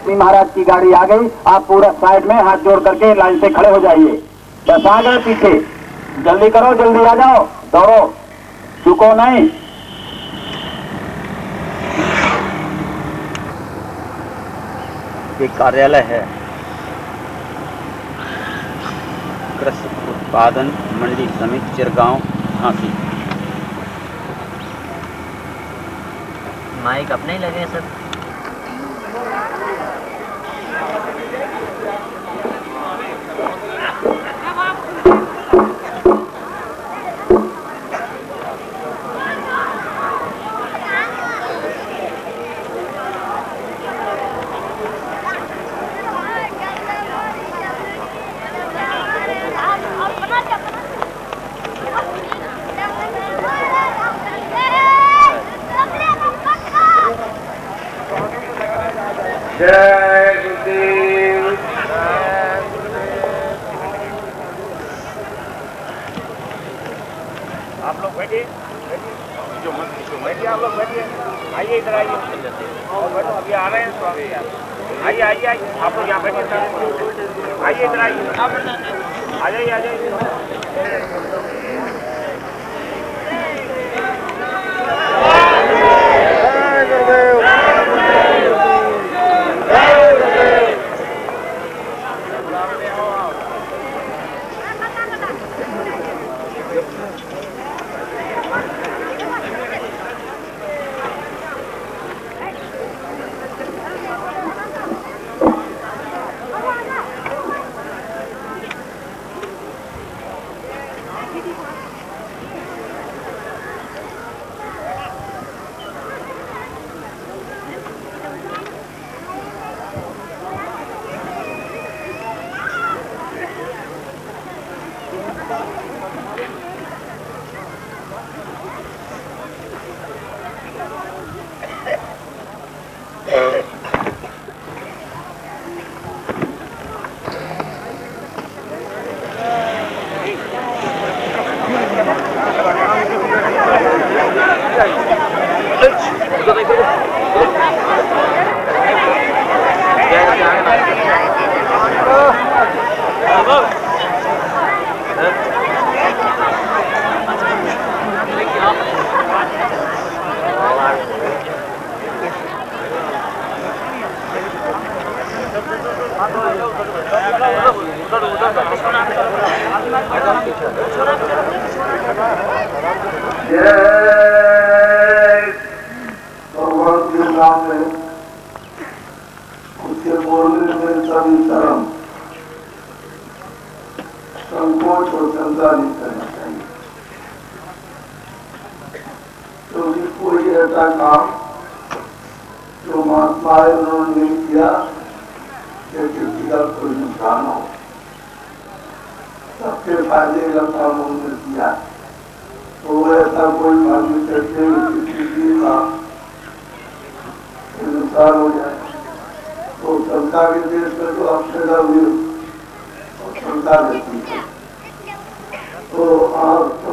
महाराज की गाड़ी आ गई, आप पूरा साइड में हाथ जोड़ करके लाइन से खड़े हो जाइए। बस आ गए पीछे, जल्दी करो, जल्दी आ जाओ, दौड़ो, चुको नहीं। ये कार्यालय है कृषि उत्पादन मंडी समिति चिरगांव झांसी। माइक अपने ही लगे सब। जय गुरुदेव। आप लोग बैठिए, जो बैठिए, आप लोग बैठिए, आइए इधर आइए, बैठो, अभी आ रहे हैं तो अभी आइए आइए आइए, आप लोग यहाँ बैठिए, आइए इधर आइए, आ जाइए आ जाइए। भगवान के नाम में उसके बोलने में सभी शर्म संकोच और शंका नहीं करना चाहिए, क्योंकि कोई ऐसा काम जो महात्मा उन्होंने नहीं किया कि किसी का कोई नुकसान हो, सबके फायदे का काम उन्होंने किया। तो ऐसा कोई मानवी करके किसी का नुकसान हो जाए तो शंका के देश में तो अपने हुई और शंका रहती है। तो आप तो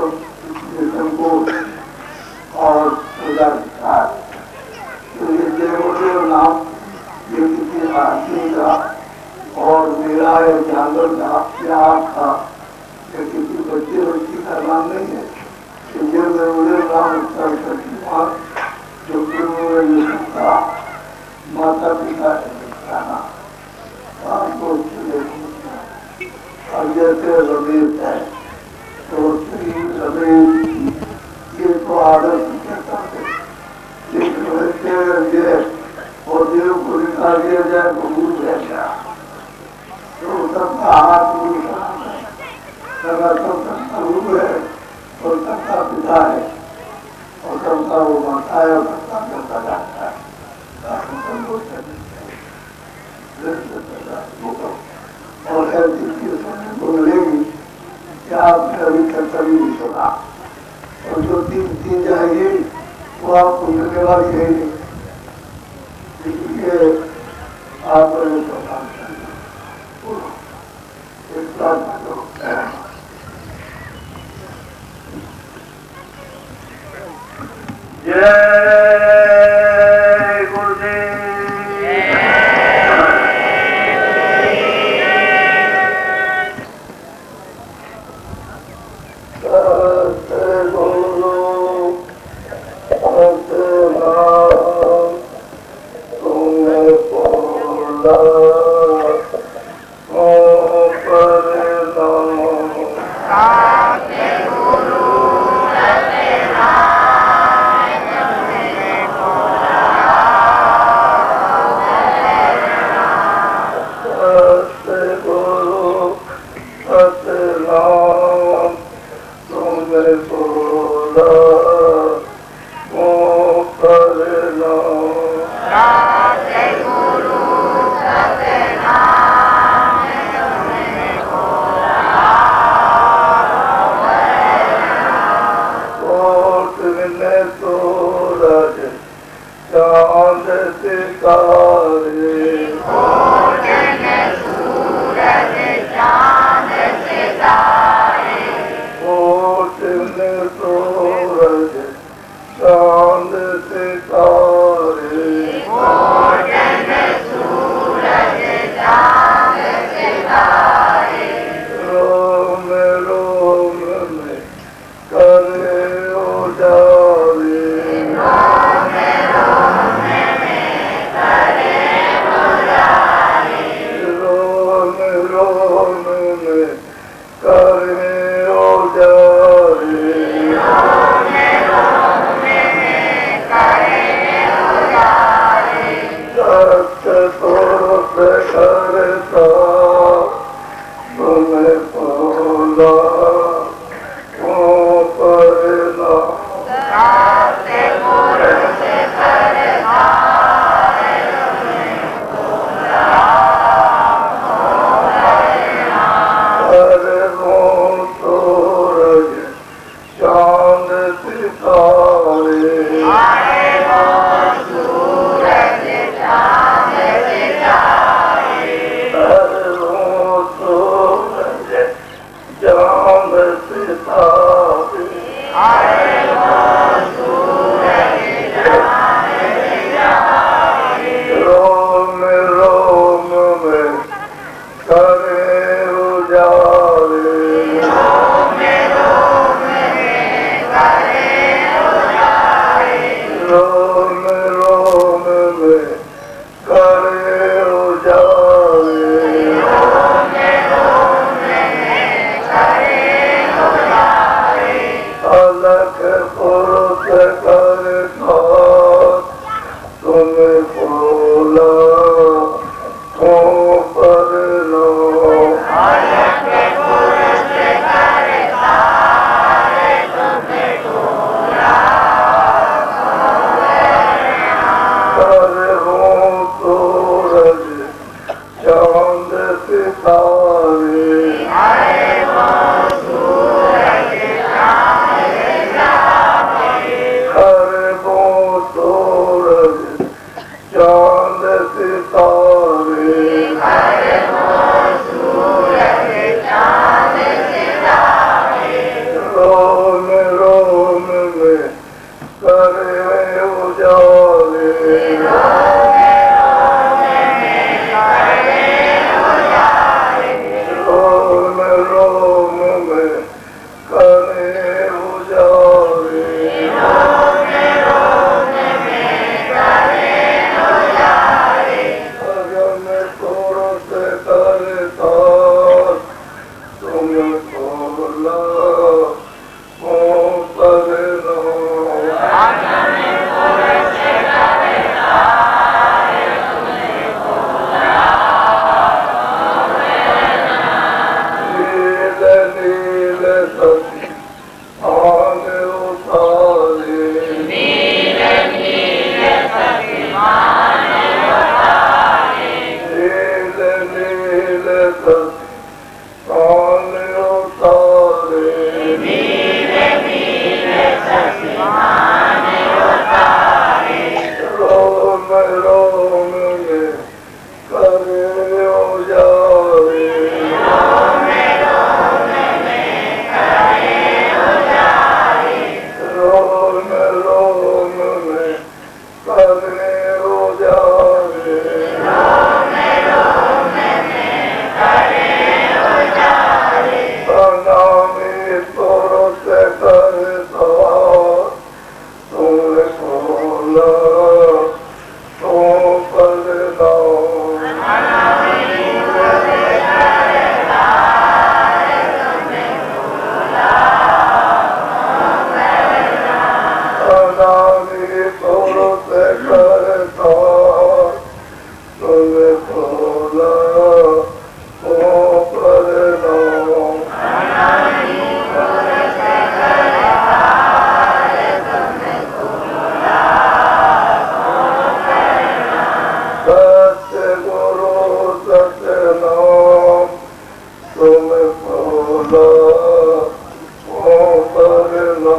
संकोच और सजा दिखा तो ये देवदेव नाम ये किसी आदमी का और मेरा या जानवर का या आपका या किसी बच्चे बच्ची का नाम नहीं है। जो माता पिता और जैसे रमेश है तो श्री रमेश ये तो आदर्श कहता है, और देव को निकाल दिया जाए तो गुरु रह गया, तो सबका हाथ गुरु सबका गुरु है और सबका पिता है और सबका वो माता है और सबका करता जाता है। और ऐसी चीजें बोलेगी कि आपने अभी तक कभी नहीं सुना, और जो तीन जाएगी वो आपको मिलने वाली है, इसलिए आप जय गुरुदेव। Sate Guru Sate तुम्हें खोला ओ करना सत्य गुरु सत्य नाम तुम्हें खोला ओ करना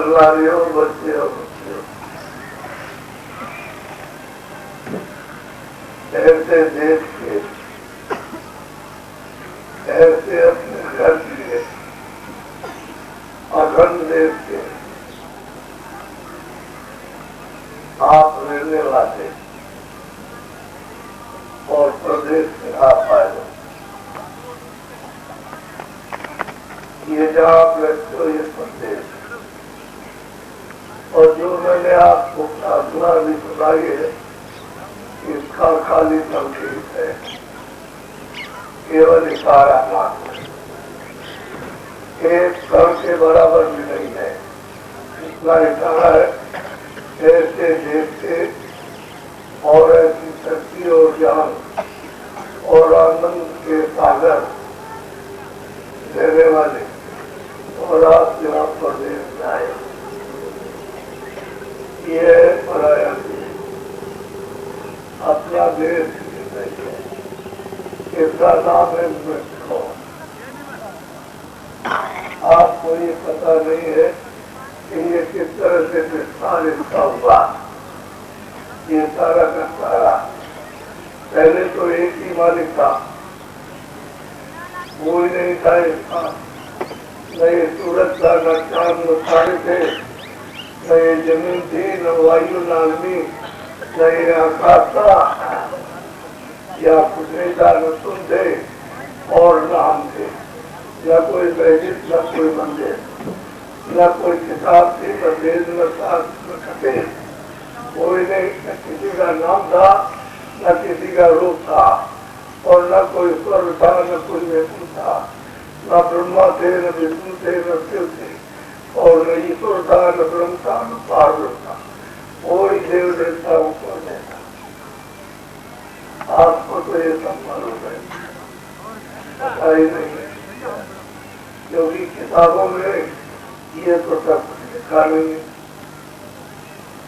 नारियों बच्चे ऐसे देश के ऐसे अपने घर के अखंड देश के आप रहने वाले और प्रदेश में आप आए ये जहाँ आप रहते हो ये प्रदेश और जो मैंने आपको प्रार्थना भी सुनाई है इसका खाली संकेत है केवल इशारा मात्र एक कण के बराबर भी नहीं है इतना इशारा है ऐसे देखते और ऐसी शक्ति और ज्ञान और आनंद के सागर देने वाले और आप यहाँ प्रदेश में आए ये पराया अपना देश नहीं है इसका नाम है मृत्यु आपको ये पता नहीं है कि ये किस तरह से विस्तार इसका हुआ ये सारा का सारा पहले तो एक ही मालिक था कोई नहीं था इसका न ये सूरज था न चांद न तारे थे न ये जमीन थी न वायु न अग्नि न ये आकाश था या कुछ नहीं था न तुम थे और न हम थे न कोई मस्जिद न कोई मंदिर न कोई किताब थी न वेद न शास्त्र न कथे कोई नहीं न किसी का नाम था न किसी का रूप था और न कोई स्वर्ग था न कोई वैकुंठ था न ब्रह्मा थे न विष्णु थे न शिव थे और न ईश्वर था न ब्रह्म था न पार्वती था कोई देव देवता ऊपर नहीं था आपको तो ये सब मालूम है पता ही नहीं है क्योंकि किताबों में ये तो सब लिखा नहीं है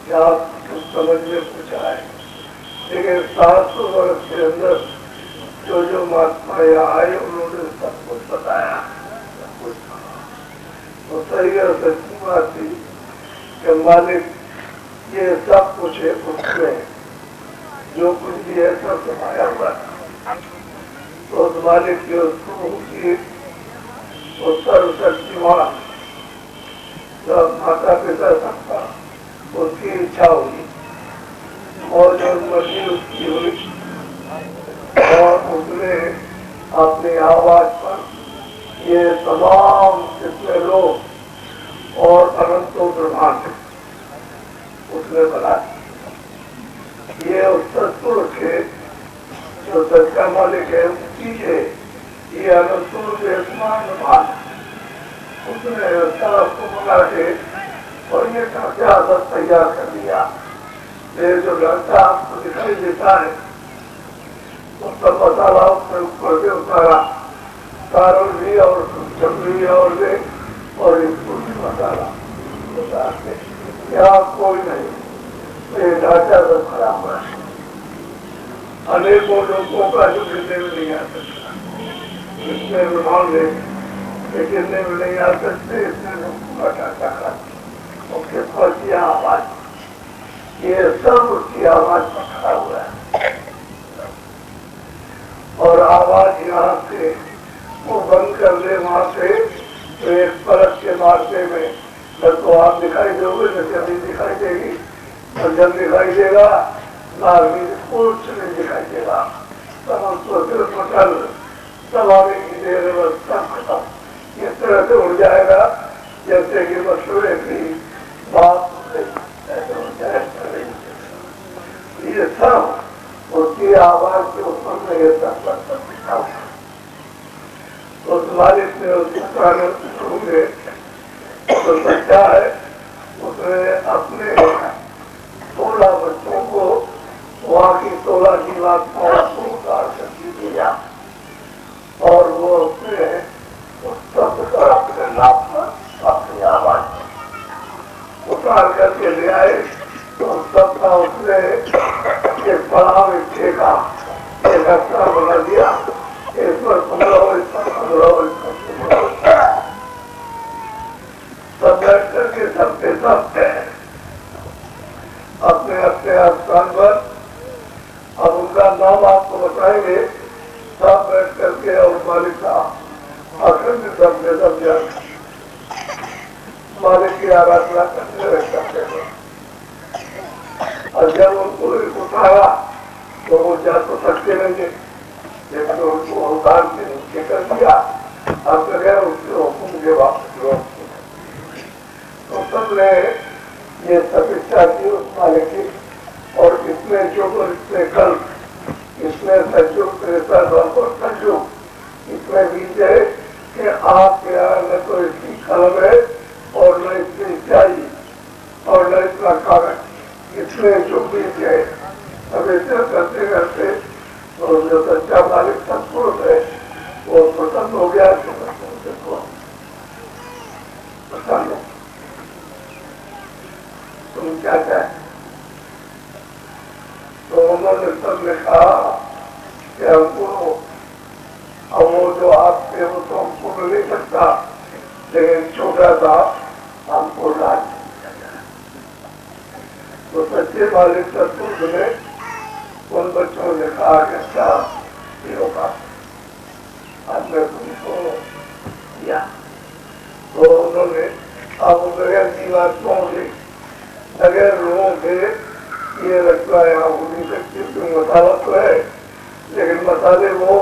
क्या आप कुछ समझ में कुछ आए लेकिन 700 वर्ष के अंदर जो महात्मा यहाँ आए उन्होंने सब कुछ बताया सब कुछ तो सही और सच्ची बात थी कि मालिक ये सब कुछ है उसमें जो कुछ भी है सब समाया हुआ था तो उस मालिक की उसकी सर्वशक्तिमान सब माता पिता सबका उसकी इच्छा हुई और जो मर्जी उसकी हुई और उसने अपनी आवाज पर ये तमाम जितने लोग और अनंतों ब्रह्मांड उसने बना ये उस तत्व के जो सच्चा मालिक है उसकी है ये अनंतों के समान ब्रह्मांड उसने सबको बना के और ये ढांचा सब तैयार कर दिया ये जो ढांचा आपको दिखाई देता है तो सब मसाला उसने ऊपर से उतारा तारों भी और चमड़ी और दे और इसको भी मसाला उतार दे यहाँ कोई नहीं तो ये ढांचा सब खड़ा हुआ है अनेकों लोगों का जो गिरने में नहीं आ सकता इतने ब्रह्मांड है गिरने में नहीं आ सकते इतने लोगों का ढांचा खड़ा और किस पर की आवाज ये सब उसकी आवाज पर खड़ा हुआ है और आवाज यहाँ से वो बंद कर दे वहां से तो एक परत के मारते में न तो आप दिखाई दोगे न जमीन दिखाई देगी और जब दिखाई देगा ना कुछ नहीं दिखाई देगा तब हम तो सिर्फ मटल सब आगे की देर बस सब खत्म ये طرح سے اڑ جائے گا جیسے کہ مشورے کی بات یہ سب اس کی آواز کے اوپر میں یہ سب اس مالک نے اس پرانے ڈھونڈے تو سچا ہے اس نے اپنے 16 بچوں کو وہاں کی 16 کی بات کو اتار کر دیا اور وہ اپنے سب کا اپنے نام پر اپنی آواز اتار کر کے لے آئے تو سب کا اس نے ایک بڑا ٹھیکا ایک اچھا بنا دیا اس پر 15 اس پر 15 اس پر 15 سب بیٹھ کر کے سب کے سب تھے اپنے اپنے آستان پر. اب ان کا نام آپ کو بتائیں گے سب بیٹھ کر کے اور مالک صاحب آخر میں سب نے سب جان مالک کی آرادنا کرتے رہے اور جب ان کو اٹھایا تو وہ جا تو سکتے نہیں تھے لیکن ان کو اتار کے نیچے کر دیا اب بغیر اس کے حکم کے واپس لوٹ تو سب نے یہ سب اچھا کی اس مالک کی اور اس میں جو اس میں کل اس میں سچو سچو اس میں بیجے کہ آپ کے یہاں نہ تو اس کی قلم ہے اور نہ اس کی سیاہی اور نہ اس کا کاغذ اس میں جو بیج ہے اب ایسے کرتے کرتے اور جو سچا مالک سب ہے وہ پسند ہو گیا پسند ہو تم کیا چاہیں تو انہوں نے سب نے کہا کہ ہم کو اب وہ جو آپ کے وہ تو ہم کو مل نہیں سکتا لیکن چھوٹا تھا ہم کو راج تو سچے مالک ستپور نے ان بچوں نے کہا کہ اچھا یہ ہوگا ہم نے تم کو دیا تو انہوں نے اب بغیر کی بات کہوں گی بغیر لوگوں کے یہ لگتا ہے آپ نہیں سکتی کیوں مسالہ تو ہے لیکن مسالے وہ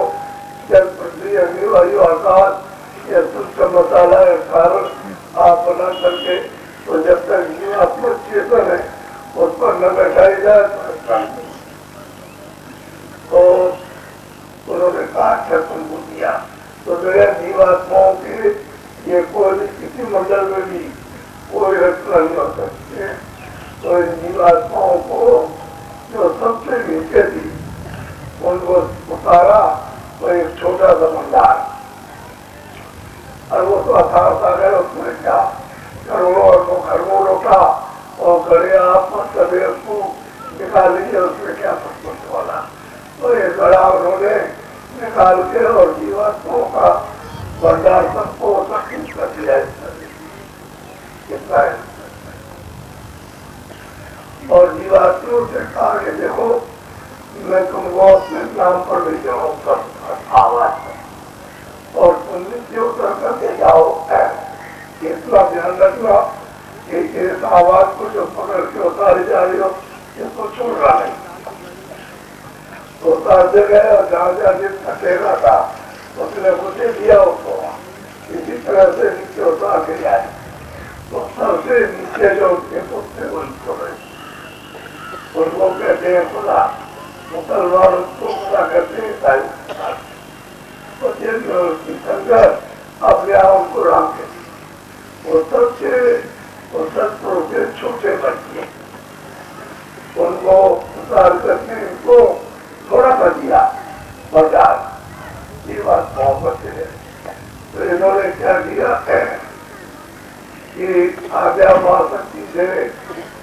جب پٹری اگلی والی آکاش یا سب کا مسالہ ہے کارن آپ بنا کر کے تو جب تک یہ آپ چیتن ہے اس پر نہ بیٹھائی جائے تو انہوں نے کہا اچھا تم کو دیا تو بغیر جیواتماؤں کے یہ کوئی کسی منڈل میں بھی کوئی رچنا نہیں ہو سکتی تو ان جیواتماؤں کو جو سب سے نیچے تھی ان کو اتارا تو ایک چھوٹا سا بھنڈار اور وہ تو اتارتا گیا اس میں کیا کروڑوں اور خرگوڑوں کا اور گڑے آپ کبھی اس کو نکال لیجیے اس میں کیا سب کچھ والا تو یہ گڑا انہوں نے نکال کے اور جیواتماؤں کا بھنڈار سب کو تقسیم کر دیا کتنا ہے اور جیواتماؤں سے کہا کہ دیکھو میں تم کو اپنے نام پر لے جاؤں سب آواز اور تم نیچے اتر کر کے جاؤ اتنا دھیان رکھنا کہ اس آواز کو جو پکڑ کے اتاری جا رہی ہو اس کو چھوڑ رہا نہیں تو اتارتے گئے اور جہاں جہاں جس پھٹے گا تھا اس نے مجھے دیا اس کو اسی طرح سے نیچے اتار کے جائے تو سب سے نیچے جو اس کے پوچھتے وہ ان کو کہتے ہیں خدا مسلمان اس کو خدا کرتے ہیں سنگت اپنے آپ کو رام کے وہ سب سے چھوٹے بچے ان کو اتار کر کے ان کو تھوڑا سا دیا برداشت یہ بات محبت ہے تو انہوں نے کیا کیا کہ آگیا ماں سکتی سے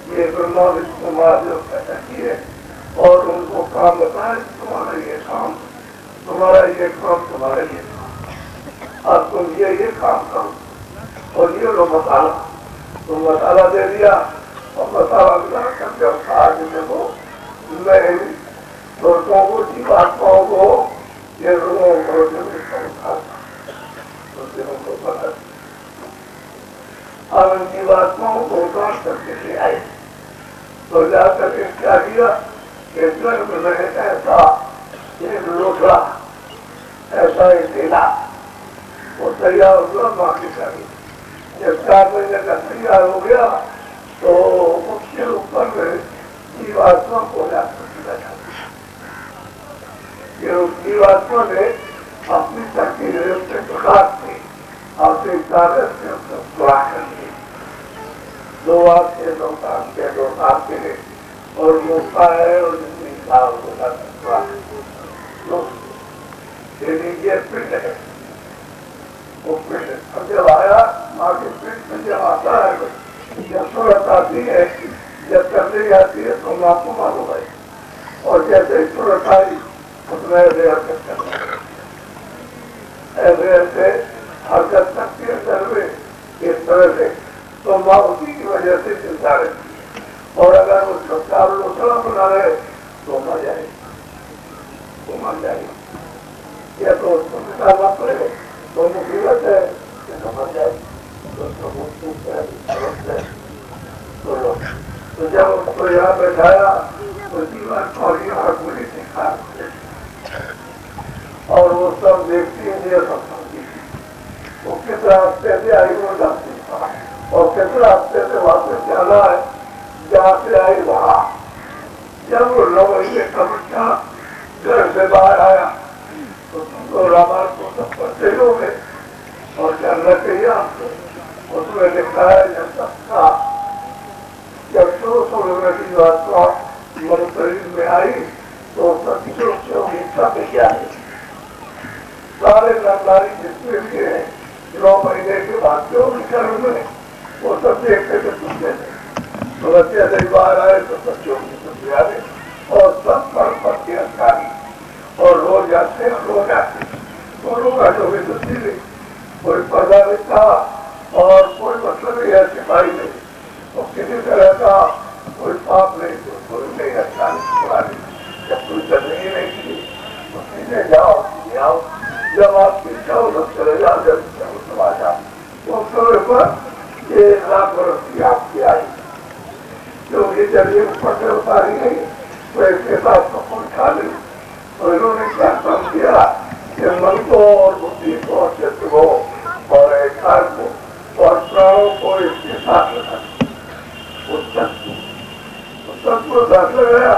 یہ برما استعمال جو پیدا کیے اور ان کو کام بتایا تمہارا یہ کام تمہارا یہ کام تمہارا یہ کام اب تم یہ کام کرو اور یہ لو مسالہ تم مسالہ دے دیا اور مسالہ ملا کر کے کھا کے دیکھو میں دوستوں کو جیواتماؤں کو یہ لوگوں کو پتا اب ان جیواتماؤں کو اتار کر کے لے آئے تو جا کر کے کیا کیا کہ جنگ میں ایسا ایک لوٹا ایسا ایک ڈیلا وہ تیار ہوا باقی کری. جب 4 مہینے کا تیار ہو گیا تو اس کے اوپر میں جیواتما کو جا کر بیٹھا. یہ اس جیواتما نے اپنی تقدیر سے پکار کی، اپنی طاقت سے اس کو پورا کر دی. 2 ہاتھ کے 2 کام کے 2 کام کے اور موقع ہے اور جتنی کام ہوگا پورا یہ پنڈ ہے. وہ پنڈ جب آیا آگے پنڈ میں جب آتا ہے جب صورت آتی ہے، جب تبدیلی آتی ہے تو آپ کو معلوم ہے. اور جیسے ہی صورت آئی اس میں ایسے حرکت کرنا ایسے ایسے حرکت کرتی ہے در میں اس طرح سے تو ماں اسی کی وجہ سے چلتا رہتی ہے. اور اگر وہ سرکار لوسڑا بنا رہے تو مر جائے تو مر جائے. یا تو اس کو نکالنا پڑے تو مصیبت ہے کہ سمجھ جائے تو جب اس کو یہاں بیٹھایا تو دیوار کھولی اور گولی سے کھا اور وہ سب دیکھتی ہیں یہ سب سمجھتی وہ کس راستے سے آئی وہ جانتی اور کس راستے سے واپس جانا ہے جہاں سے آئی وہاں. جب وہ 9 مہینے کا بچہ گھر سے باہر آیا تو تم کو رامان کو سب پڑھتے ہو گئے اور جاننا چاہیے آپ کو. اس میں لکھا ہے جب تک کا جب شروع ہونے کی بات کو منتظر میں آئی تو سچوں سے امید میں کیا ہے. سارے نامداری جتنے بھی ہیں 9 مہینے کے بعد جو بھی کروں میں وہ سب دیکھتے تھے پوچھتے تھے تو بچے سے باہر آئے تو بچوں کی سب آئے اور سب پر کے اچھائی اور روز جاتے اور روز آتے دونوں کا جو بھی سچی نہیں کوئی پردہ نہیں تھا اور کوئی مطلب نہیں ہے سپاہی نہیں اور کسی طرح کا کوئی پاپ نہیں کوئی نہیں اچھا نہیں پڑا نہیں. جب کوئی زندگی نہیں تھی تو سیدھے جاؤ سیدھے آؤ. جب آپ کی چاہو سب چلے جاؤ جب چاہو سب آ جاؤ. وہ سمے پر یہ 1 لاکھ برس کی آپ کی آئی کیونکہ جب یہ اوپر سے اتاری نہیں تو اس کے ساتھ تو کوئی کھا نہیں. اور انہوں نے کیا کام کیا کہ من کو اور بدھی کو اور چت کو اور احسار کو اور پرانوں کو اس کے ساتھ رکھا. اس تک کو ساتھ لگایا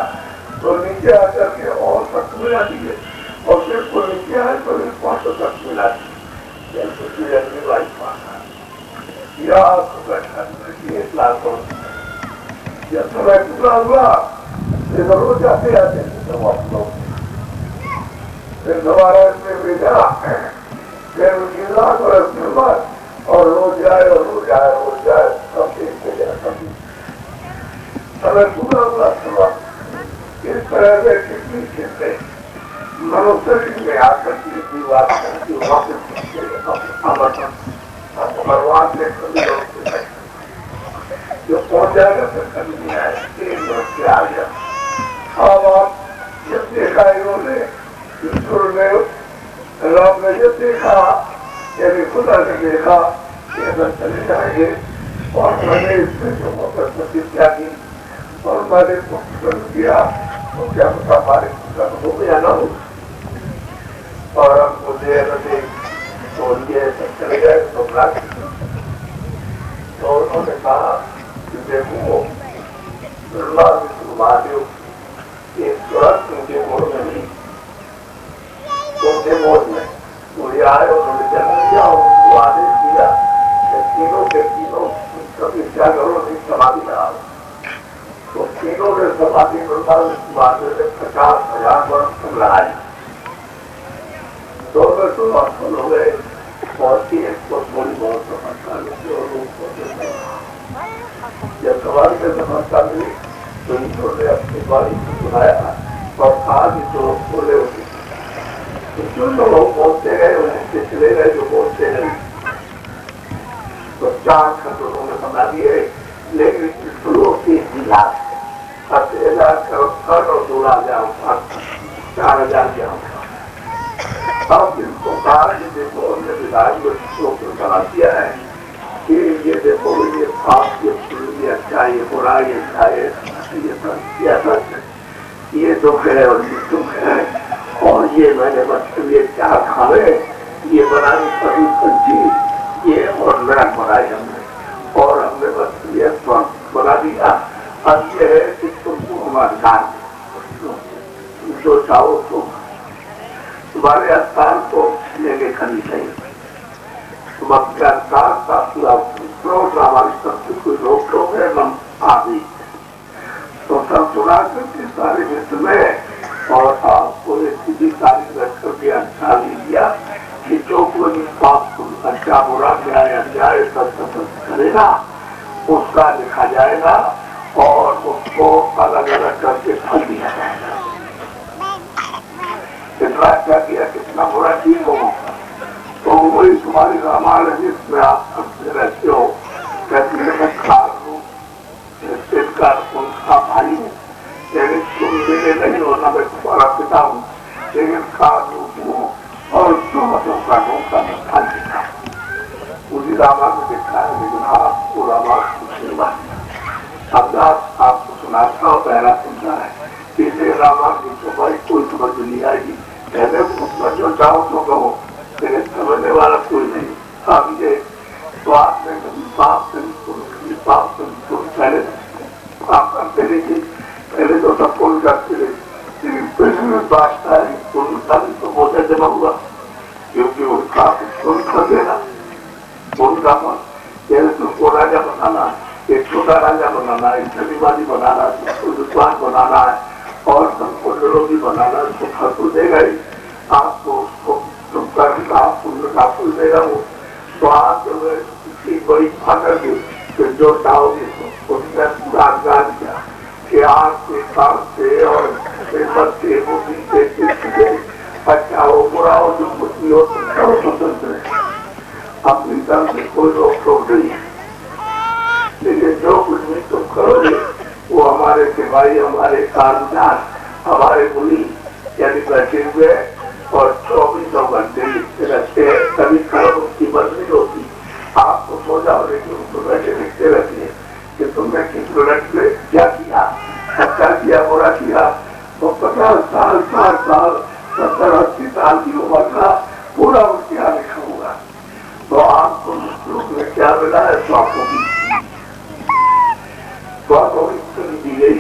تو نیچے آ کر کے اور تک ملا دیے اور پھر کوئی نیچے آئے تو اس کو تک ملا دیے. جیسے لائف پانا یا آپ کو بیٹھا 1 لاکھ جب سمے پورا ہوا ادھر ہو جاتے آتے تھے آپ لوگ پھر دوبارہ اس میں بھیجا پھر 3 لاکھ برس کے بعد اور روز جائے اور روز جائے روز جائے سب دیکھتے جائے سب سمے پورا ہوا سوا. اس طرح سے کتنی چیزیں منوسری میں آ کر کی بات کرتی واپس بھگوان سے کبھی جو پہنچ جائے گا پھر کبھی نہیں آئے 3 برس سے آ گیا. اب آپ جب دیکھا انہوں نے ایشور نے رب نے جب دیکھا یعنی خدا نے دیکھا کہ اگر چلے جائیں گے اور میں نے اس میں جو محبت نصیب کیا کی اور میں نے پسند کیا تو کیا پتا ہمارے پسند ہو یا نہ ہو اور ہم کو دے نہ دے تو یہ سب چلے گئے تو انہوں نے کہا کہ دیکھو اللہ مہادیو یہ ترنت مجھے موڑ میں نہیں تو موڑ میں مجھے آئے اور انہوں نے جنم دیا اور اس کو آدیش دیا کہ تینوں کے تینوں کبھی کیا کرو نہیں سمادھی لگا تو تینوں نے سمادھی کرتا اس بعد میں 50,000 برس تک لگائی. 2 میں تو افضل ہو گئے اور 3 کو تھوڑی بہت سمجھتا ہے اور روپ کو جب سوال سے سمجھتا ملی تو انہوں نے اپنی باری کو سنایا اور کہا کہ جو بولے ہوتے جو لوگ بولتے گئے انہیں سے چلے گئے جو بولتے گئے تو 4 خط انہوں نے بنا دیے لیکن شروع کی لاکھ خط 1 لاکھ اور 2 لاکھ جاؤں 4,000 جاؤں. اب ان کو کہا کہ دیکھو ہم نے بدائی کو شروع کو بنا دیا ہے کہ یہ دیکھو یہ خاص یہ اچھا یہ برا یہ اچھا یہ سچ یہ دکھ ہے اور یہ دکھ ہے اور یہ میں نے بچے یہ 4 کھانے ये बनाई सभी सब्जी ये और नरक बनाई हमने और हमने बस ये स्वास्थ्य बना दिया। अब ये है कि तुमको हमारे दान जो चाहो तो तुम्हारे स्थान को लेके खड़ी चाहिए। तुम अपने स्थान का पूरा हमारी सबसे कोई रोक टोक है हम आ गई तो सब सुना करके सारे मित्र में और आपको एक सीधी तारीख रख करके अच्छा लीजिए कि जो कोई पाप अच्छा बुरा न्याय अन्याय सब करेगा उसका लिखा जाएगा और उसको अलग अलग करके फल दिया जाएगा। कितना अच्छा किया कितना बुरा ठीक हो तो वही तुम्हारी रामायण जिसमें आप करते रहते हो कहते हैं खार हूँ उनका भाई हूँ लेकिन तुम मेरे नहीं हो ना मैं तुम्हारा पिता हूँ लेकिन खार हूँ और तुम का नौका में खा देता उसी रामायण में देखा है। लेकिन आपको रामायण कुछ नहीं बात अभ्यास आपको सुनाता और पहला सुनता है इसे रामायण की तो भाई कोई समझ नहीं आएगी कहते जो चाहो तो कहो लेकिन समझने वाला कोई नहीं। अब ये स्वाद में कभी पाप पहले आप करते रहिए पहले तो सब पुण्य करते रहे लेकिन पृथ्वी में बांटता है पुण्य का भी तो बहुत जमा हुआ क्योंकि उनका पुण्य देना उनका मन पहले तुमको राजा बनाना एक छोटा राजा बनाना एक धनीवादी बनाना सबको विद्वान बनाना है और सबको निरोगी बनाना उसको फल तो देगा ही आपको उसको तुम का पुण्य का फल देगा वो तो आप इतनी बड़ी फाकर की फिर जो चाहोगे उसने पूरा ज्ञान किया कि आपके काम से और बच्चे बुद्धि से अच्छा हो बुरा हो जो कुछ भी हो तुम करो स्वतंत्र है अपनी तरफ से कोई रोक टोक नहीं है लेकिन जो कुछ भी तुम करोगे वो हमारे सिपाही हमारे कामदार हमारे मुनि यानी बैठे हुए और 24 घंटे लिखते रहते हैं कभी कर्म की बंद नहीं होती आपको सो जाओ लेकिन उनको बैठे लिखते रहती है कि तुमने किस मिनट में क्या किया अच्छा किया बुरा किया तो 50 साल 60 साल 70-80 साल की उम्र का पूरा उनके यहाँ लिखा होगा तो आपको श्लोक में क्या मिला है स्वाभाविक दी गई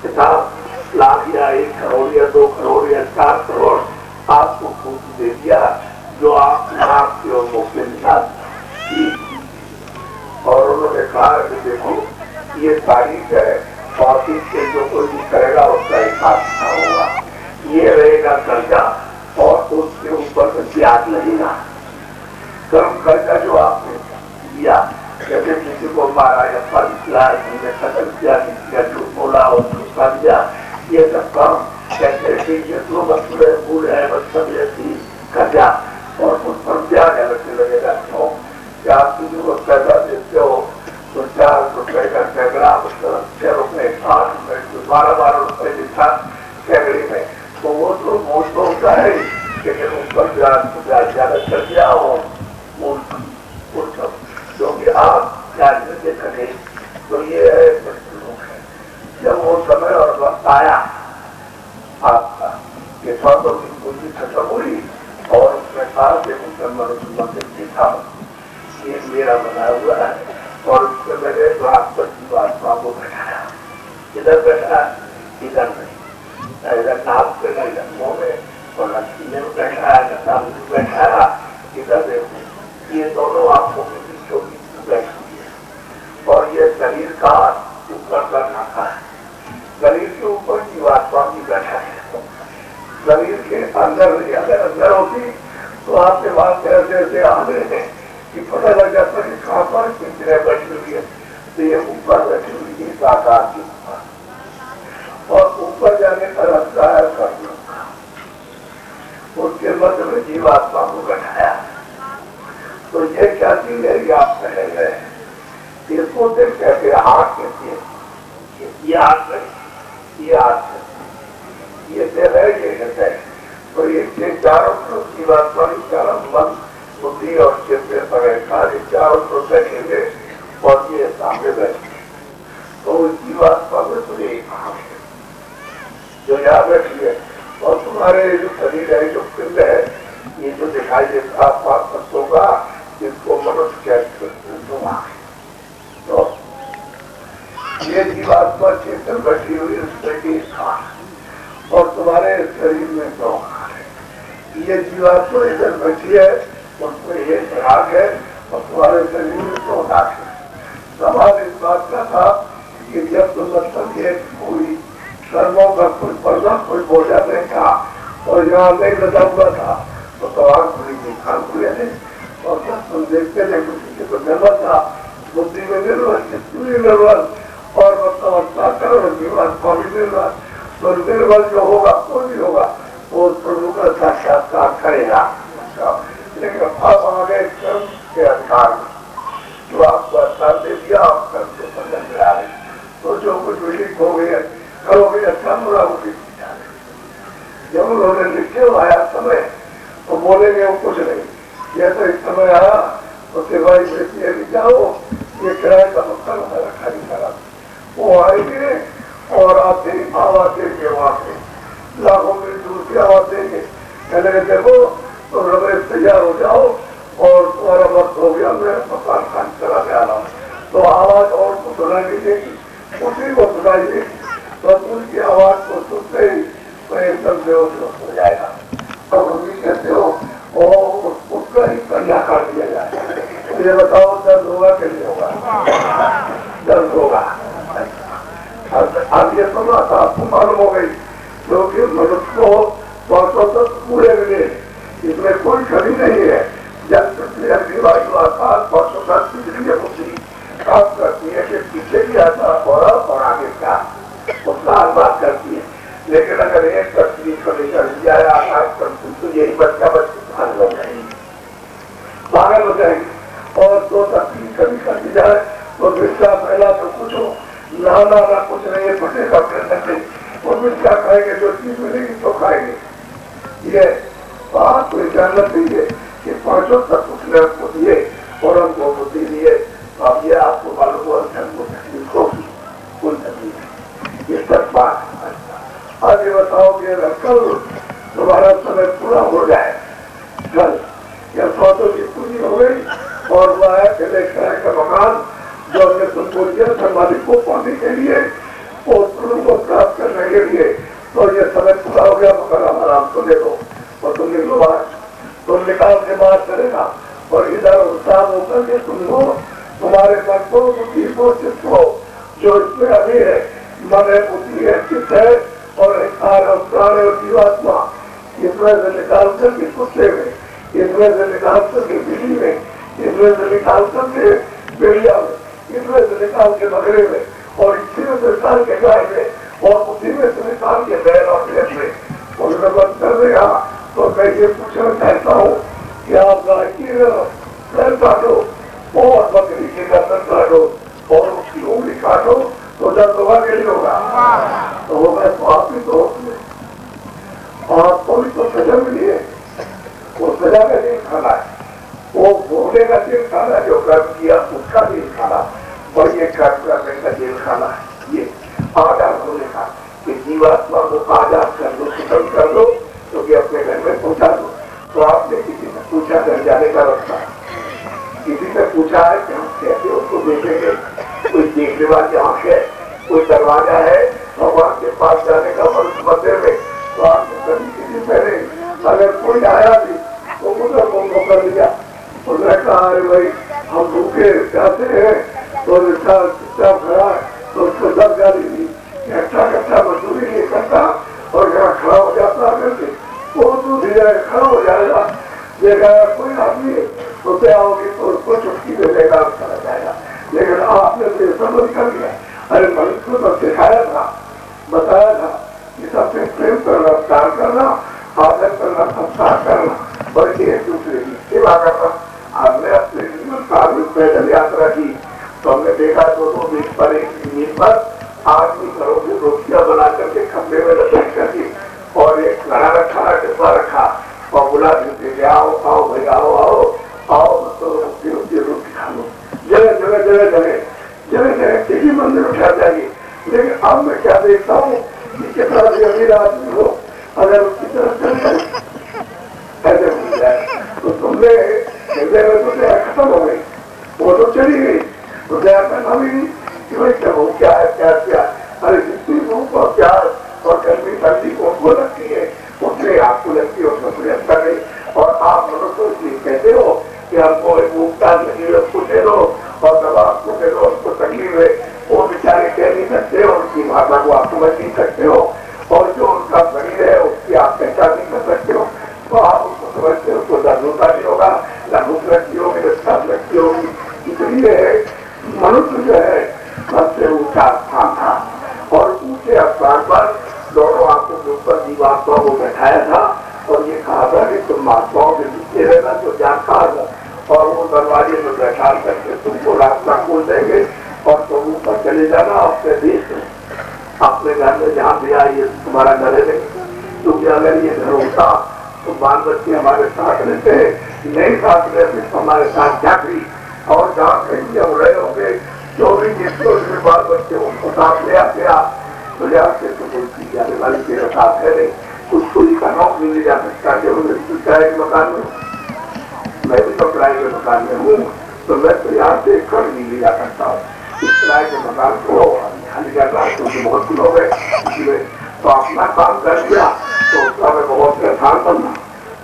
किताब लाख या 1 करोड़ या 2 करोड़ या 4 करोड़ आपको पूछ दे दिया जो आप आपके और मौके निकाल और उन्होंने कहा कि देखो ये तारीख है और इसके जो कोई भी करेगा उसका हिसाब होगा ये रहेगा कर्जा और उसके ऊपर ब्याज लगेगा कर्म कर्जा जो आपने दिया जैसे किसी को मारा या फल किया कतल किया झूठ बोला और झूठा दिया ये सब कर्म कहते भूल है मतलब ऐसी कर्जा और उस पर ब्याज लगने लगेगा क्यों क्या आप किसी को पैसा देते हो तो 4 रुपए का सैकड़ा मतलब 6 रुपए 8 रुपए 12 रुपए लिखा सैकड़े में तो वो तो होता है लेकिन उस पर ब्याज ज्यादा कर दिया और क्योंकि आप ब्याज में देखेंगे तो ये है जब वो समय और वक्त आया आपका ये स्वास्थ्य की पूंजी खत्म हुई और उसमें कहा कि मंदिर भी था ये मेरा बनाया हुआ है और उसमें मैंने बृहस्पति महात्मा को बैठाया इधर बैठा इधर नहीं इधर नाम पे नहीं मुंह में और लक्ष्मी में बैठाया नाम बैठाया इधर देखो ये दोनों आंखों के बीचों बीच बैठी है और ये शरीर का ऊपर का नाका है शरीर के ऊपर जीवात्मा भी बैठा है शरीर के अंदर अगर अंदर होती तो आपके पास ऐसे ऐसे आ गए हैं कि पता लग जाता है कहाँ पर कितने बैठी हुई है तो ये ऊपर बैठी हुई है साकार के ऊपर और ऊपर जाने का रास्ता है कर्म का उसके मध्य में जीवात्मा को बैठाया तो ये क्या चीज है ये आप कहे गए इसको देख कहते हाथ कहते हैं ये हाथ नहीं ये हाथ है ये दिल है ये हृदय तो ये चारों जीवात्मा चारों मन बुद्धि और चित्त पर कार्य चारों को बैठेंगे और ये सामने बैठेंगे तो जीवात्मा में तो यही भाव है जो यहाँ बैठी है और तुम्हारे जो शरीर है जो पिंड है ये जो दिखाई देता ये जीवात्मा चेतन बैठी हुई उसमें एक खान और तुम्हारे शरीर में 2 खान है। ये जीवात्मा इधर बैठी है उसमें एक राग है और तुम्हारे शरीर में 2 दाग है। सवाल इस बात का था कि जब तुम मतलब ये कोई कर्मों का कोई पर्दा कोई बोझा नहीं था और यहाँ नहीं लगा हुआ था तो आग खुली थी, कान खुले थे और जब तुम देखते थे किसी को निर्भर था, बुद्धि में निर्भर, चित्त में निर्भर और मतलब जीवन स्वामी निर्भर, तो निर्भर जो होगा कोई भी होगा वो प्रभु का साक्षात्कार करेगा। लेकिन अब आगे कर्म के अधिकार जो आपको अधिकार दे दिया आप कर्म को समझ में आ रहे तो जो कुछ विलिक हो गई करोगे अच्छा बुरा हो गई। जब उन्होंने लिखे आया समय तो बोलेंगे वो कुछ नहीं, ये तो इस समय आया तो सिवाई बेटी अभी जाओ ये किराए का मकान हमारा खाली करा। वो आएंगे और आते ही आवाज देंगे वहां से लाखों में दूर की आवाज देंगे, कहने देखो तो रमेश तैयार हो जाओ और तुम्हारा वक्त हो गया मैं मकान खाली करा के आ रहा हूँ। तो आवाज और को सुनाई नहीं देगी, उसी को सुनाई देगी तो उनकी आवाज को सुनते ही तो एकदम बेहोश हो जाएगा। और हम भी कहते हो उसका ही कन्या काट दिया जाए। ये बताओ दर्द होगा कि नहीं होगा? दर्द होगा। अब ये सुना था आपको मालूम हो गई क्योंकि मनुष्य को वर्षों तक पूरे मिले इसमें कोई कमी नहीं है। जब आकाश वर्षों तक बिजली होती काम करती है कि पीछे भी आता और आगे का उसका अनुवाद करती है। लेकिन अगर एक तस्वीर को निकल जाए आकाश करती तो यही बच्चा बच्ची पागल हो जाएगी और 2 तस्वीर कभी कर दी जाए तो बिस्सा पहला तो कुछ हो ना कुछ नहीं फटे का प्रश्न वो बिस्सा खाएंगे जो चीज मिलेगी तो खाएंगे। ये बात कोई जानना चाहिए कि 5 तक उसने हमको दिए और हमको बुद्धि दिए। अब ये आपको मालूम हुआ हमको तकलीफ होगी कोई तकलीफ ये सब बात। आगे बताओ कि अगर कल तुम्हारा समय पूरा हो जाए कल या सौतों की पूरी हो गई और वह है किराए का मकान जो हमने तुमको दिया था मालिक को पाने के लिए और प्रभु को प्राप्त करने के लिए तो ये समय पूरा हो गया मकान हमारा हमको दे दो और तुम निकलो बाहर। तुम निकाल के बात करेगा और इधर उत्साह होकर के तुम लोग तुम्हारे मन को बुद्धि को चित्त को जो इसमें अभी है मन है बुद्धि है चित्त है और प्राण और जीवात्मा इसमें से निकाल करके कुत्ते में इसमें से निकाल करके बिजली में इसमें से निकाल करके बेड़िया में इसमें से निकाल के बकरे में और इसी में से निकाल के गाय में और उसी में से निकाल के बैल और भैंस में उनका बंद कर देगा। तो मैं ये पूछना चाहता हूँ कि आप गाय की पैर काटो और बकरी की गर्दन काटो और उसकी उंगली काटो तो दर्द होगा कि नहीं होगा? तो वो मैं तो आप ही तो आपको भी तो सजा मिली है। वो सजा का दिन खाना है, वो भोगने का दिन खाना जो कर्म किया उसका दिन खाना और ये कर्म करने का दिन खाना है। ये आजाद होने का कि जीवात्मा को आजाद कर दो खत्म कर दो क्योंकि अपने घर में पहुंचा दो। तो आपने किसी से पूछा घर जाने का रास्ता किसी से पूछा है कि हम कैसे उसको देखेंगे? कोई देखने वाली आंख है कोई दरवाजा है भगवान के पास जाने का मंदिर में तो आपने कभी किसी पहले अगर कोई आया भी तो मुझे फोन कर लिया उसने कहा अरे भाई हम भूखे जाते हैं तो रिक्शा खड़ा है तो उसको 10 गाड़ी दी कट्टा मजदूरी नहीं करता और यहाँ खड़ा हो जाता करके वो दूसरी जगह खड़ा हो जाएगा देखा कोई आदमी तो पे आओगे तो उसको चुटकी दे देगा चला जाएगा। लेकिन आपने तो समझ कर लिया अरे मनुष्य को तो सिखाया था बताया था कि सबसे प्रेम करना प्यार करना आदर करना संस्कार करना बल्कि एक दूसरे की सेवा करना। हमने अपने जीवन काल में पैदल यात्रा की तो हमने देखा 2-2 मील पर 1 मील पर आदमी घरों की रोटियां बना करके खंभे में लपेट करके और एक घड़ा रखा डिब्बा रखा और बुला देते आओ आओ भाई आओ आओ आओ तो रोटी खा लो। जगह किसी मंदिर उठा जाएगी। लेकिन अब मैं क्या देखता हूँ कि कितना भी अमीर आदमी हो अगर उसकी तरफ चल जाए ऐसे हो जाए तो तुमने हृदय में तो खत्म हो गई वो तो चली गई तो दया पैदा भी नहीं कि भाई क्या हो क्या है जो है सबसे ऊंचा स्थान था और ऊंचे स्थान पर दोनों आंखों के ऊपर जीवात्मा को बैठाया था और ये कहा था कि तुम महात्माओं के पीछे रहना जो जानकार हो और वो दरवाजे में बैठा करके तुमको रास्ता खोल देंगे और तुम ऊपर चले जाना अपने देश में, अपने घर में जहाँ भी आइए तुम्हारा घर है नहीं, क्योंकि अगर ये घर होता तो बाल बच्चे हमारे साथ रहते हैं, नहीं साथ रहते तो हमारे साथ जाकरी और जहाँ कहीं जब रहे होंगे जो भी जिसको उसके बाल बच्चे उनको साथ ले आते तो ले आते तो कोई चीज जाने वाली मेरे साथ है नहीं, उसको ही का नौक नहीं ले जा सकता कि किराए के मकान में, मैं भी तो किराए के मकान में हूँ तो मैं तो यहाँ से कर नहीं ले जा सकता हूँ, इस किराए के मकान को खाली कर रहा क्योंकि बहुत लोग है इसलिए तो अपना काम कर दिया तो उसका मैं बहुत परेशान बनना,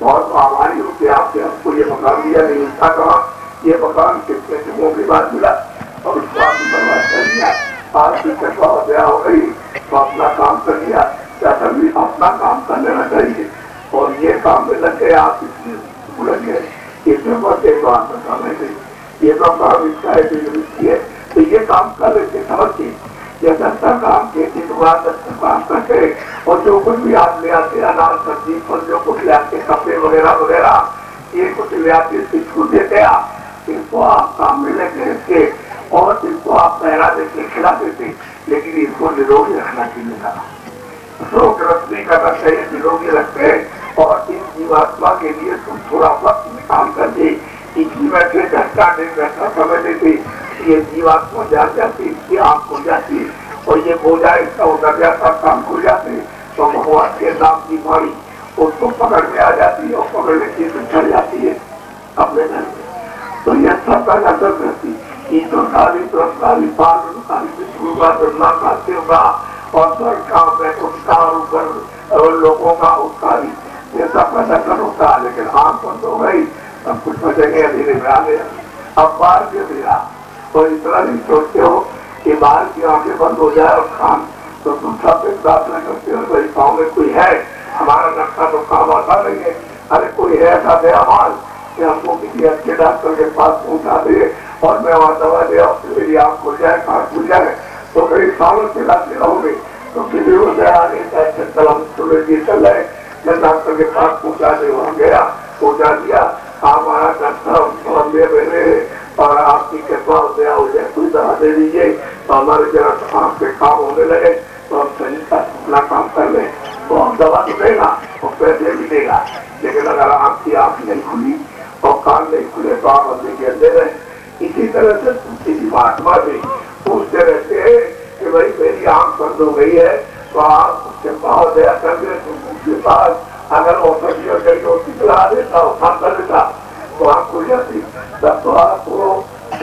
बहुत आभारी हूँ कि आपने हमको ये मकान दिया, नहीं मिलता कहा, ये मकान कितने जगहों के बाद मिला और उसको आपने बर्बाद कर दिया, आज की कृपा दया हो गई तो अपना काम कर दिया, क्या सभी अपना काम कर लेना चाहिए और ये काम में लग गए आप इसलिए भूल गए, इसमें बस एक बात बताने गई, ये तो काम इसका है तो ये काम कर लेते समझिए, ये दस्ता काम खेती दुकान दस्ता काम करके और जो कुछ भी आप ले आते अनाज सब्जी फल जो कुछ ले आते कपड़े वगैरह वगैरह ये कुछ ले आते इसको देते आप, इनको आप काम में लेते इसके और इनको आप पहरा देते खिला देते, लेकिन इसको निरोगी रखना चाहिए था, रोग रख नहीं करना चाहिए, निरोगी रखते और इस जीवात्मा के लिए तुम थोड़ा वक्त में काम करते, इसी बैठे घंटा डेढ़ घंटा समय देते, ये जीवात्मा जाग जाती, इसकी आँख खुल जाती और ये बोझा इसका उतर जाता, काम खुल जाते तो भगवान के नाम की बाणी उसको पकड़ में आ जाती है और पकड़ने की चढ़ जाती है अपने घर में, तो ये सब का नजर रहती ईश्वरकारी पुरस्कारी ब्रह्मा का शिवका और स्वर्ग का बैकुंठकार ऊपर लोगों का उत्कारी ये सब का नजर होता है, लेकिन आँख बंद हो गई सब कुछ बचेंगे धीरे में आ गया, अब बाहर के दिया तो इतना नहीं सोचते हो कि बाहर की आंखें बंद हो जाए और खान तो तुम सब प्रार्थना करते हो भाई गाँव में कोई है हमारा नक्शा तो काम आता नहीं है, अरे कोई है ऐसा दयावान कि हमको किसी अच्छे डॉक्टर के पास पहुंचा दे और मैं वहाँ दवा दे और मेरी आँख खुल जाए कान खुल जाए तो कई सालों से लाते रहोगे तो किसी को दया नहीं चाहे चल हम सुबह जी चल रहे मैं डॉक्टर के पास पहुंचा दे, वहाँ गया पहुंचा दिया हमारा डॉक्टर मेरे और आपकी कृपा दया हो जाए कोई दवा दे दीजिए तो हमारे जरा आँख पे काम होने लगे तो हम सही का अपना काम कर लें तो हम दवा तो देगा और पैसे भी देगा, लेकिन अगर आपकी आँख नहीं खुली और कान नहीं खुले तो आप अपने के दे रहे, इसी तरह से किसी महात्मा भी पूछते रहते हैं कि भाई मेरी आँख बंद हो गई है तो आप उसके भाव दया कर दे तो उसके पास अगर औषधि और जड़ी होती चला देता उठा कर देता तो आँख खुल जाती, तब तो आपको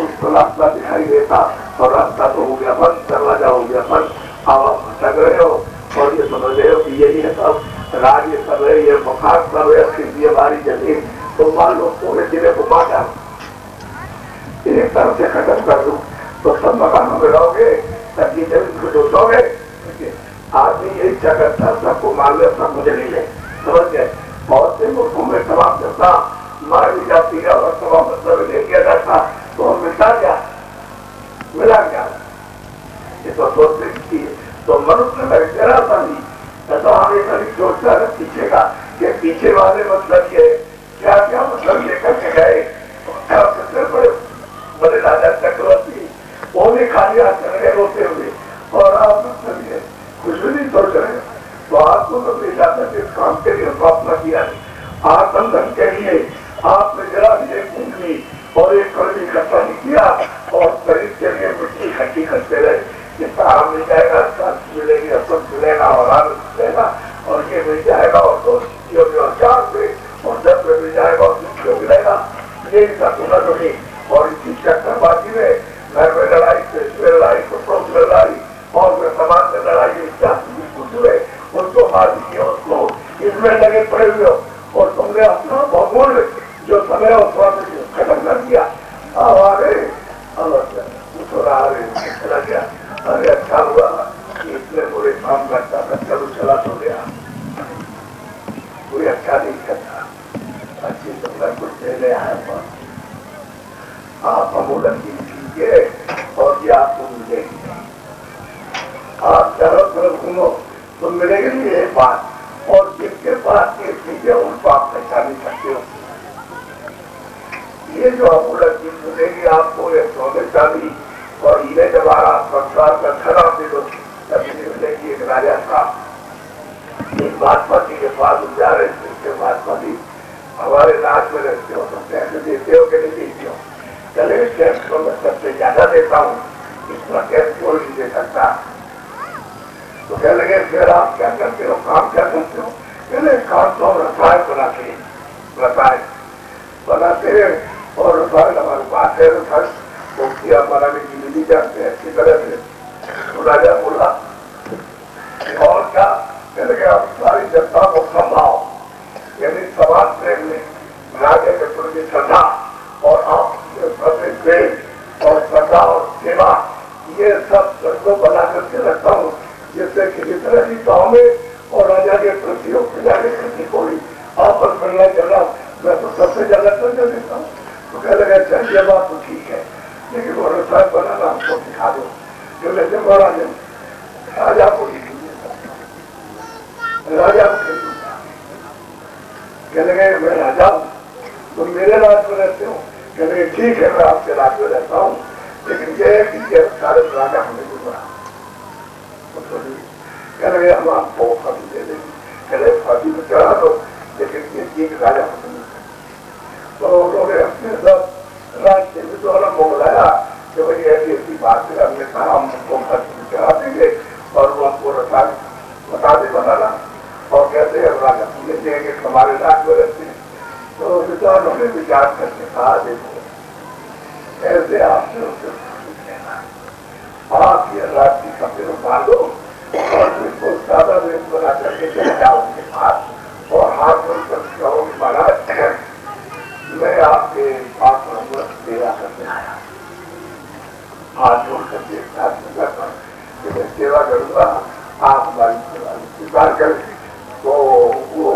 उसको रास्ता दिखाई देता और रास्ता तो हो गया बंद, दरवाजा हो गया बंद, आप भटक रहे हो और ये समझ रहे हो कि यही है सब राज ये कर रहे, ये बुखार कर रहे, फिर ये हमारी जमीन तो मान लो पूरे जिले को बांटा एक तरफ से खत्म कर दूं तो सब मकानों में रहोगे तभी जमीन को जोतोगे, आदमी यही इच्छा करता सबको मान ले सब मुझे नहीं ले, समझ गए, बहुत से मुल्कों में तमाम करता मार भी जाती है और तमाम मतलब ले किया जाता तो मिलता क्या मिला क्या, ये तो सोचने की तो मनुष्य में जरा सा नहीं तो हमेशा नहीं सोचता है पीछे का कि पीछे वाले मतलब ये क्या क्या मतलब ये करके गए बड़े बड़े राजा चक्रवर्ती वो भी खाली हाथ चल गए रोते हुए और आप मतलब ये कुछ भी नहीं सोच रहे तो आपको तो ले जाता है इस काम के लिए अपना किया नहीं, आत्मधन के लिए आपने जरा भी एक उंगली और एक कड़ी इकट्ठा नहीं किया और शरीर के लिए मिट्टी इकट्ठी करते रहे, जिसका आराम मिल जाएगा मिलेगी असर मिलेगा और आनंद मिलेगा और ये मिल जाएगा और दोस्तों चार से और 10 में मिल जाएगा और दूसरे मिलेगा, यही सब सुना होगी और इसी चक्करबाजी में घर में लड़ाई देश में लड़ाई कपड़ों में लड़ाई और में समाज में लड़ाई दूसरे उनको मार दिए उसको इसमें लगे पड़े हुए हो और तुमने अपना बहुमूल्य जो समय और स्वास्थ्य खत्म कर दिया चला गया, अरे अच्छा हुआ इतने बुरे काम करता था चलो चला तो गया, कोई अच्छा नहीं करता, अच्छी तुमने कुछ दे ले आया आप अमूलन कीजिए और ये आपको मिलेगी। आप चारों तरफ घूमो तो मिलेगी ये बात, और जिसके पास ये चीजें उनको आप पहचान नहीं सकते हो। ये जो अमूलक चीज मिलेगी आपको, ये सोने चांदी और हीरे जवाहरात संसार का खरा दे दो, तभी मिलेगी एक राजा का। एक महात्मा जी के पास जा रहे थे, उसके महात्मा जी हमारे राज में रहते हो तो पैसे देते हो कि नहीं देते हो? चले कैश को मैं सबसे ज्यादा देता हूँ, इतना कैश कोई नहीं दे सकता। तो कह लगे फिर आप क्या करते हो, काम क्या करते हो? कहले काम तो हम रसायन बनाते हैं, रसायन बनाते हैं और रसायन हमारे पास है। रसायन मुफ्तियाँ बनाने की विधि जानते हैं अच्छी तरह से। तो राजा बोला और क्या? कहने लगे आप सारी जनता को संभाओ, यानी समाज प्रेम में राजा के प्रति श्रद्धा और आप प्रति प्रेम और श्रद्धा और सेवा, ये सब को बना करके रखता हूँ, जिससे किसी तरह की गाँव में और राजा के प्रति और प्रजा के प्रति कोई आपस मिलना चलना मैं तो सबसे ज्यादा कर्ज देता हूँ। तो कह लगे अच्छा ये बात तो ठीक है, लेकिन वो रसायन बनाना हमको सिखा दो। जो लेते महाराज राजा को राजा कह लगे मैं राजा हूँ, तुम मेरे राज में रहते हो? कह लगे ठीक है मैं आपके राज में रहता हूँ, लेकिन ये है कि ये सारे राजा हमें नहीं बना। कह लगे हम आपको फांसी दे देंगे। कह लगे फांसी में चढ़ा दो, लेकिन ये एक राजा हमें नहीं बना। तो उन्होंने अपने सब राज्य में द्वारा मोहलाया कि भाई ऐसी ऐसी बात है, हमने कहा हम उनको फांसी में चढ़ा देंगे और वो हमको रसायन बता दे बनाना और कहते हैं राजा पूरे देंगे हमारे राज में रहते हैं। तो विद्वानों ने विचार करके कहा देखो ऐसे आपने उससे आप ये राज्य का फिर उठा लो और बिल्कुल सादा वेश बना करके चले जाओ उनके पास और हाथ जोड़कर कहो महाराज मैं आपके पास सेवा करने आया, हाथ जोड़ करके मैं सेवा करूंगा, आप हमारी सेवा स्वीकार करें। तो वो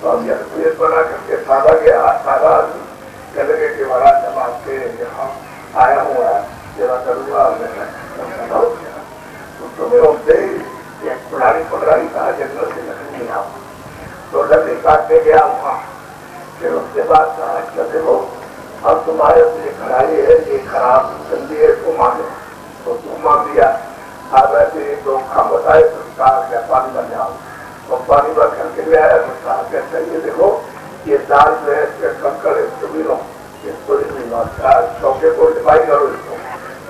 तो हम यह वेश बना करके सादा गया, सादा आदमी कह लगे कि महाराज जब आपके यहाँ आया हुआ सेवा करूंगा तो तुम्हें उससे एक पुरानी कहा जंगल से लकड़ी ले आओ। तो लकड़ी काटने गया वहाँ, फिर उसके बाद कहा कहते हो अब तुम्हारे ये खराई है, ये खराब गंदी है, इसको मान लो। तो तुम मान दिया। अब ऐसे दो काम बताए तो कहा क्या पानी बन जाओ। तो पानी भर करके ले आया तो कहा कहते ये देखो ये दाल जो है इसके कंकड़ इसको भी लो, इसको चौके को डिवाइड करो इसको।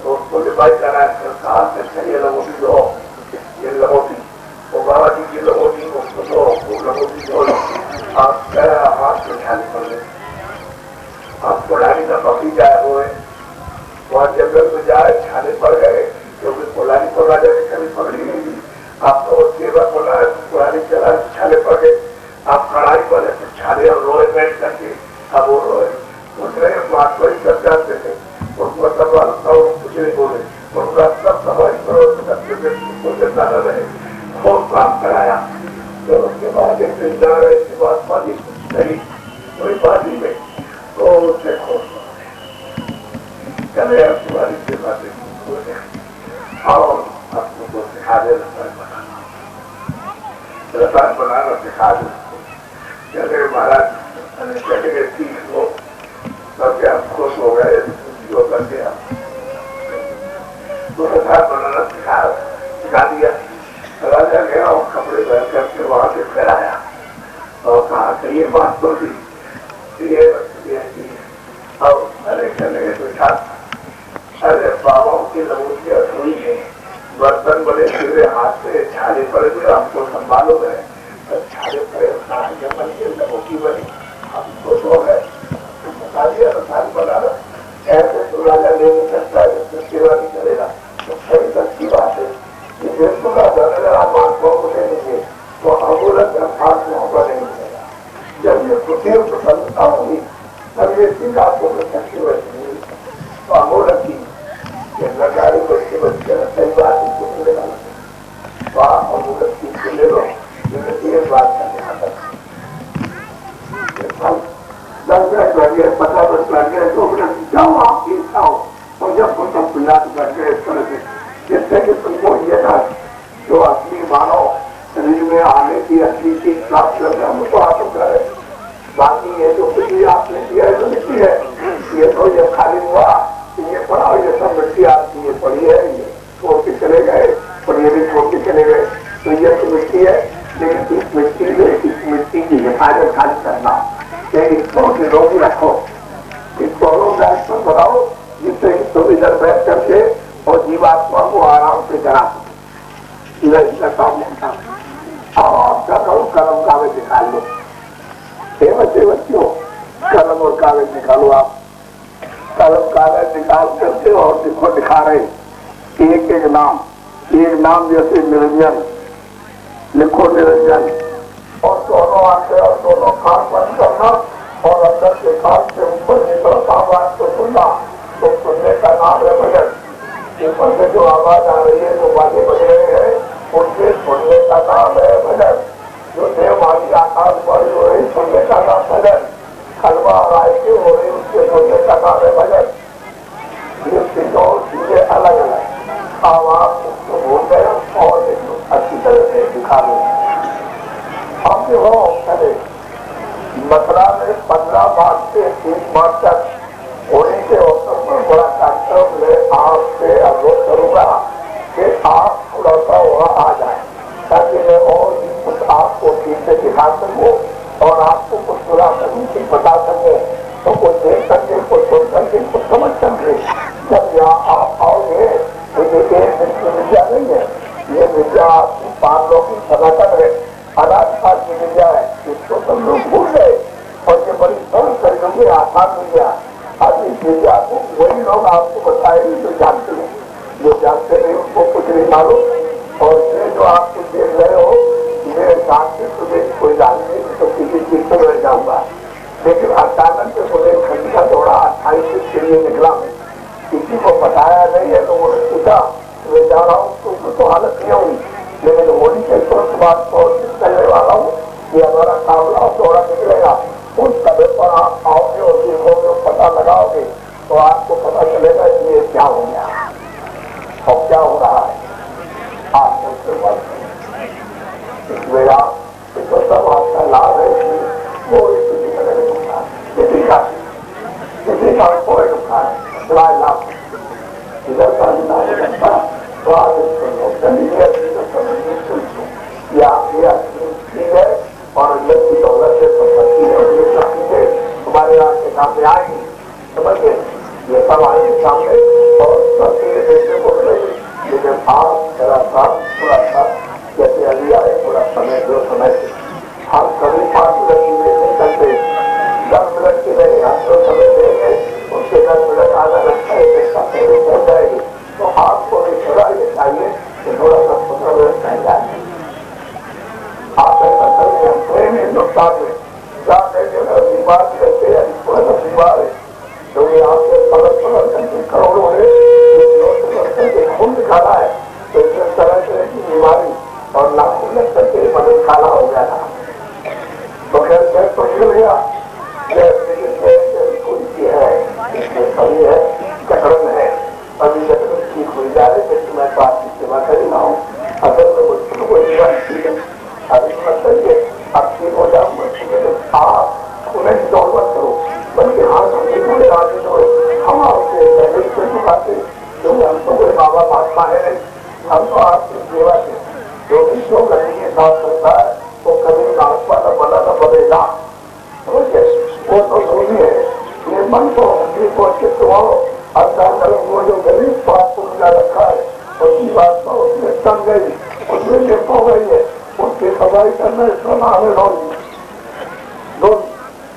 तो उसको डिवाइड कराया तो कहा कहते ये लंगोटी दो, ये लंगोटी वो बाबा जी की लंगोटी उसको दो, वो लंगोटी दो आप हाथ में छाली पड़ गए। आप पुरानी का पकी जाए हुए वहाँ जंगल में जाए छाले पड़ गए क्योंकि पुरानी को राजा ने कभी पकड़ी नहीं थी। आपको सेवा बोला पुरानी चला छाले पड़ गए, आप कड़ाई पर छाले और रोए बैठ करके अब वो रोए दूसरे महात्मा ही सब जानते थे, उसको सब कुछ नहीं बोले, उनका सब सवारी करो रहे खूब काम कराया। तो उसके बाद एक दिन जा रहे इसके बाद पानी नहीं वही पानी में तो उससे खुश चले अब तुम्हारी सेवा से और आपको सिखा दे रसायन बनाना सिखा दे। चले महाराज चले ठीक हो सबके आप खुश हो गए करके तो रसायन बनाना सिखा दिया। राजा गया और कपड़े पहन करके वहां से फिर आया और कहा कि ये बात तो थी ये अब अरे चले बैठा अरे बाबाओं की लंगोटियां हुई है, बर्तन बड़े सीधे हाथ से छाले पड़े हुए हमको संभालो गए, छाले पड़े लंगोटी बनी हमको तो है बता दिया रसायन बनाना ऐसे तो राजा ले नहीं सकता है, सेवा नहीं करेगा तो सही अच्छी बात है। तो अमूलक अर्थात मौका नहीं मिलेगा। जब ये खुशी और प्रसन्नता होगी तब ये चीज आपको प्रत्यक्ष होगी। तो अमूलक की लगाड़ी बच्चे बच्चे सही बात इनको मिलेगा तो आप अमूलक चीज को ले लो। एक बात का ध्यान रखें, 10 मिनट लगे 15 मिनट लगे 2 मिनट जाओ आपकी इच्छा हो और जब मिट्टी आती है, पड़ी है, ये छोड़ के चले गए और ये भी छोड़ के चले गए। तो ये तो मिट्टी है, लेकिन इस मिट्टी की हिफाजत खाली करना, इसको निरोगी रखो, इसको रोजाइश पर बनाओ, जिससे तुम इधर बैठ करके और जीवात्मा को आराम से करा सको। इधर काम होता आपका कलम कागज निकाल लो, बच्चों कलम और कागज निकालो। आप कलम कागज निकाल करके और देखो दिखा रहे एक एक नाम जैसे निरंजन लिखो, निरंजन, और दोनों आंखें और दोनों कान बंद करना और अंदर के कान से ऊपर की तरफ आवाज को सुनना। तो सुनने का नाम है भजन। ऊपर से जो आवाज आ रही है, जो बातें बज रहे हैं, उनके सुनने का नाम है भजन। जो देव आदि आकाश पर हो रही सुनने का नाम भजन। खलवा राय के हो रही उसके सुनने का नाम है भजन। ये तीनों चीजें अलग अलग। अब आप उसको भूल गए और अच्छी तरह से दिखा रहे। अब जो हो चले मथुरा में 15 मार्च से 30 मार्च तक होली के अवसर पर बड़ा कार्यक्रम में आपसे अनुरोध करूंगा कि आप थोड़ा सा वहाँ आ जाए, ताकि मैं और भी कुछ आपको ठीक से दिखा सकूँ और आपको कुछ पूरा से बता सकूँ। तो कुछ देख सकते, कुछ सुन सकते, कुछ समझ सकते। जब यहाँ आप आओगे तो ये एक दिन की विद्या नहीं है, ये विद्या आपकी 5 लोग की सनातन है, अनाथ की विद्या है। इसको सब लोग भूल गए और ये बड़ी सरल तरीके आसान विद्या। अब इस विद्या को वही लोग आपको बताएंगे जो जानते हैं, जो जानते नहीं उनको कुछ नहीं मालूम। और ये जो आप कुछ देख रहे हो, मेरे जानते मुझे कोई जानते तो किसी चीज से रह जाऊंगा, लेकिन अचानक से मुझे खंड का दौड़ा 28 के लिए निकला। किसी को बताया नहीं है, लोगों ने पूछा मैं जा रहा हूँ तो हालत नहीं होगी, लेकिन होली के तुरंत बाद चलने वाला हूँ, ये हमारा कामला दौड़ा निकलेगा। उस समय पर आप आओगे और देखोगे, पता लगाओगे तो आपको पता चलेगा कि ये क्या हो गया और क्या हो रहा है। आप उसके बाद इसमें आप तो सब आपका लाभ है, वो किसी का नहीं होता, किसी का कोई नुकसान है, सिवाय लाभ इधर का नहीं लगता। तो आप इसको लोग चलिए चीज है और अंदर की दौलत से संपत्ति है, और ये सब चीजें तुम्हारे आपके सामने आएंगी, समझे, ये सब आएंगे सामने और सब चीजें देखने को मिलेगी। लेकिन आप जरा सा थोड़ा सा जैसे अभी आए थोड़ा समय दो, समय से हम कभी 5 मिनट की वेट नहीं करते, 10 मिनट की नहीं, हम जो समय देंगे उसके 10 मिनट आधा घंटा एक का पहले हो जाएगी। तो आपको भी थोड़ा ये चाहिए कि थोड़ा सा 15 मिनट पहले जाए। आप ऐसा करेंगे, हम प्रेम हिंदुस्तान में जाते बीमार भी रहते हैं, थोड़ा सा बीमार है तो ये आपके पलट करके करोड़ों है करके खून निकाला है, तो इस तरह की बीमारी और नाखून लग करके मदद खाना हो गया था। तो खैर तो निकल गया, कभी है जकड़न है, अभी जकड़न ठीक हुई जा रही है, मैं तो आपकी सेवा कर रहा हूँ। अगर मैं मुझको कोई ठीक है अभी मतलब अब ठीक हो जाऊँ, आप उन्हें दौड़ मत करो, बल्कि हाथ जुड़े आगे जो हम आपसे पहले से चुकाते, क्योंकि हम तो कोई बाबा महात्मा है नहीं, हम तो आपकी सेवा से जो भी जो गति के साथ करता है वो कभी महात्मा न बना न बनेगा। समझे, वो तो जरूरी है। ये मन को को चित्त हो अंदर वो जो गरीब बात को मिला रखा है उसकी बात तो उसमें तन गई, उसमें लिप हो गई है, उसकी सफाई करना इसका नाम है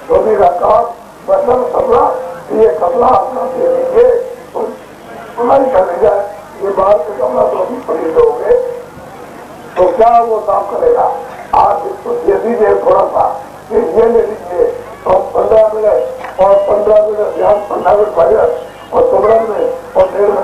धोने का काम। मतलब कपड़ा, ये कपड़ा अपना दे दीजिए तो सुनाई कर जाए, ये बाहर का कपड़ा तो भी खरीद दोगे तो क्या वो काम करेगा। आप इसको दे दीजिए थोड़ा सा, फिर ये ले लीजिए और 15 मिनट और 15 मिनट ध्यान 15 मिनट भजन और 16 मिनट और 1.5